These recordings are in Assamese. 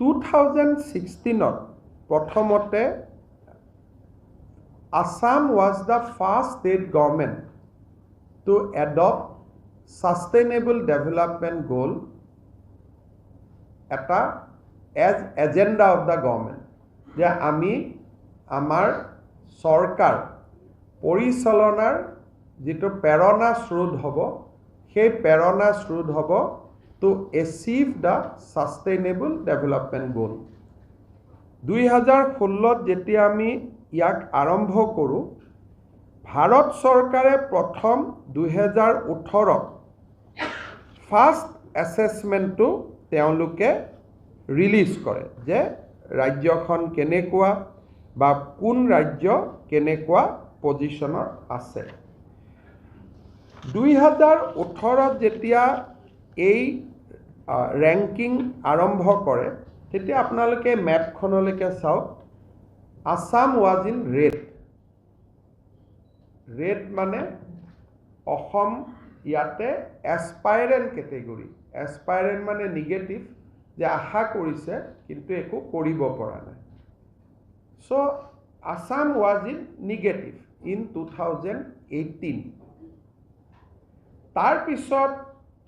2016 প্ৰথমতে Assam was the first state government to adopt sustainable development goal as agenda of the government. যে আমি আমাৰ সৰকাৰ পৰিচালনাৰ যেটো প্ৰেৰণা স্ৰোত হ'ব সেই প্ৰেৰণা স্ৰোত হ'ব to achieve the sustainable development goal. 2016 যেতিয়া আমি ইয়াক আৰম্ভ কৰোঁ ভাৰত চৰকাৰে প্ৰথম 2018 ফাৰ্ষ্ট এছেছমেণ্টটো তেওঁলোকে ৰিলিজ কৰে যে ৰাজ্যখন কেনেকুৱা বা কোন ৰাজ্য কেনেকুৱা পজিশনত আছে 2018 যেতিয়া এই ৰেংকিং আৰম্ভ কৰে তেতিয়া আপোনালোকে মেপখনলৈকে চাওক Assam was in red. Red মানে অসম ইয়াতে aspirant category. Aspirant মানে negative যে আশা কৰিছে কিন্তু একো কৰিব পৰা নাই. So Assam was in negative in 2018. তাৰ পিছত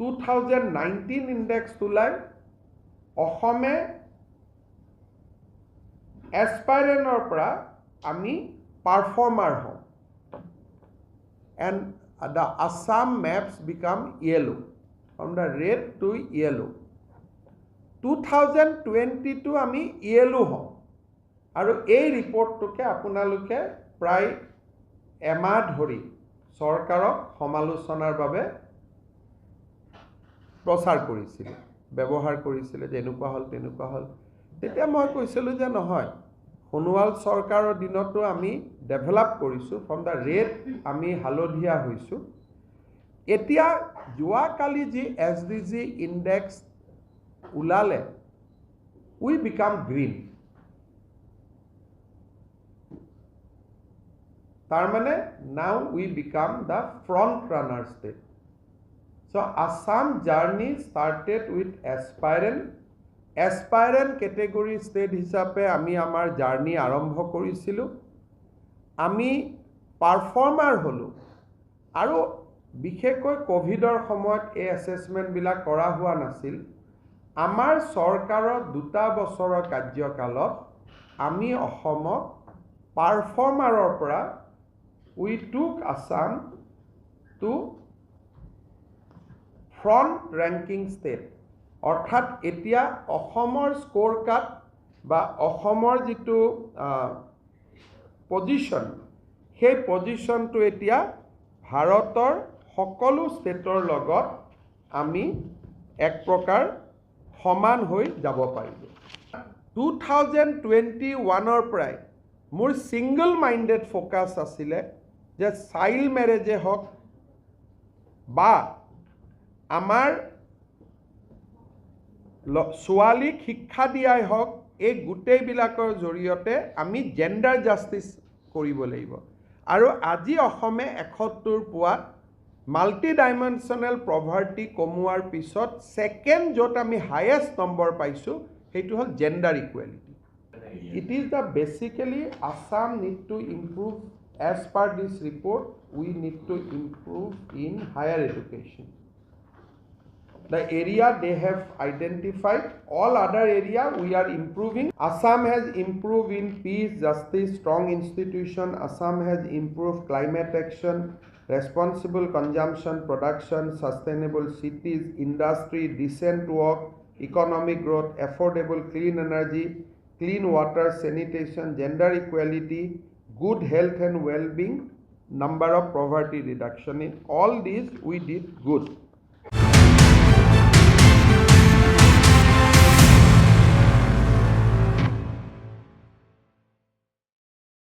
2019 index তুলাই অসমে aspirant পৰা আমি performer হওঁ and the Assam maps become yellow from the red to yellow 2022 আমি yellow হওঁ আৰু এই ৰিপৰ্টটোকে আপোনালোকে প্ৰায় এমাহ ধৰি চৰকাৰক সমালোচনাৰ বাবে প্ৰচাৰ কৰিছিল ব্যৱহাৰ কৰিছিল যে এনেকুৱা হল তেনেকুৱা হল তেতিয়া মই কৈছিলো যে নহয় সোণোৱাল চৰকাৰৰ দিনতো আমি ডেভেলপ কৰিছো ফ্ৰম দা ৰেড আমি হালধীয়া হৈছো এতিয়া যোৱাকালি যি এছডিজি ইনডেক্স উলালে উই বিকাম গ্ৰীণ তাৰ মানে now we become the front runner state So Assam journey started with aspirant category state হিচাপে আমি আমাৰ জাৰ্নি আৰম্ভ কৰিছিলো আমি পাৰফৰ্মাৰ হলো আৰু বিশেষকৈ কোভিডৰ সময়ত এই অ্যাসেসমেন্ট বিলাক কৰা হোৱা নাছিল আমাৰ সৰকাৰৰ 2 বছৰৰ কাৰ্যকালত আমি অসমক পাৰফৰ্মাৰৰ পৰা we took Assam to front ranking state অৰ্থাৎ এতিয়া অসমৰ স্কোৰ কাৰ্ড বা অসমৰ যেটো পজিশন সেই পজিশনটো এতিয়া ভাৰতৰ সকলো ষ্টেটৰ লগত আমি এক প্ৰকাৰ সমান হৈ যাব পাৰিলো 2021 পৰাই মোৰ সিঙ্গল মাইন্ডেড ফোকাস আছিলে যে চাইল্ড ম্যাৰেজে হক বা আমাৰ ছোৱালীক শিক্ষা দিয়াই হওক এই গোটেইবিলাকৰ জৰিয়তে আমি জেন্ডাৰ জাস্টিস কৰিব লাগিব আৰু আজি অসমে 71 পোৱাত মাল্টি ডাইমেনশনাল পভাৰ্টি কমোৱাৰ পিছত সেকেন্ড যত আমি হাইয়েস্ট নম্বৰ পাইছো সেইটো হল gender equality it is the basically Assam need to improve as per this report we need to improve in higher education the area they have identified all other area we are improving Assam has improved in peace justice strong institution Assam has improved climate action responsible consumption production sustainable cities industry decent work economic growth affordable clean energy clean water sanitation gender equality good health and well-being number of poverty reduction in all these we did good